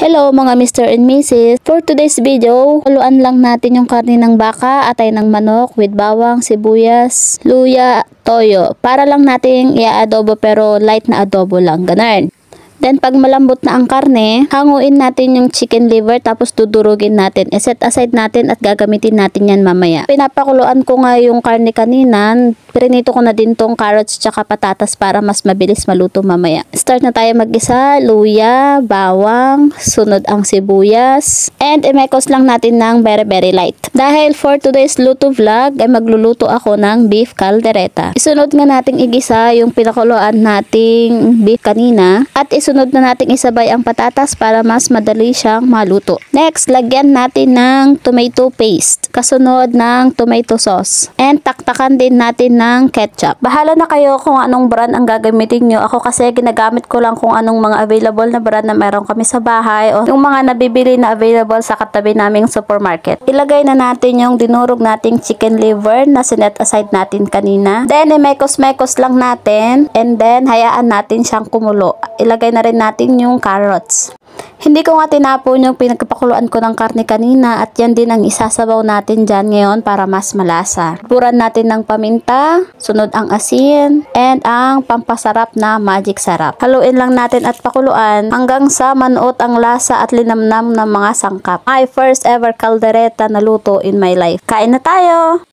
Hello mga Mr. and Mrs. For today's video, haluan lang natin yung karne ng baka, atay ng manok with bawang, sibuyas, luya, toyo. Para lang nating i-adobo pero light na adobo lang, ganun. Then pag malambot na ang karne, hanguin natin yung chicken liver tapos dudurugin natin. I-set aside natin at gagamitin natin yan mamaya. Pinapakuluan ko nga yung karne kanina. Prinito ko na din tong carrots tsaka patatas para mas mabilis maluto mamaya. Start na tayo mag-isa. Luya, bawang, sunod ang sibuyas. And imekos lang natin ng very light. Dahil for today's luto vlog ay magluluto ako ng beef caldereta. Isunod nga nating igisa yung pinakuluan nating beef kanina. At isunod na nating isabay ang patatas para mas madali siyang maluto. Next, lagyan natin ng tomato paste. Kasunod ng tomato sauce. And taktakan din natin ng ketchup. Bahala na kayo kung anong brand ang gagamitin nyo. Ako kasi ginagamit ko lang kung anong mga available na brand na meron kami sa bahay o yung mga nabibili na available sa katabi naming supermarket. Ilagay na natin yung dinurog nating chicken liver na sinet aside natin kanina. Then, imekos-mekos lang natin and then hayaan natin siyang kumulo. Ilagay na rin natin yung carrots. Hindi ko nga tinapon yung pinagpakuluan ko ng karne kanina at yan din ang isasabaw natin dyan ngayon para mas malasa. Buran natin ng paminta, sunod ang asin, and ang pampasarap na magic sarap. Haluin lang natin at pakuluan hanggang sa manuot ang lasa at linamnam ng mga sangkap. My first ever caldereta na luto in my life. Kain na tayo!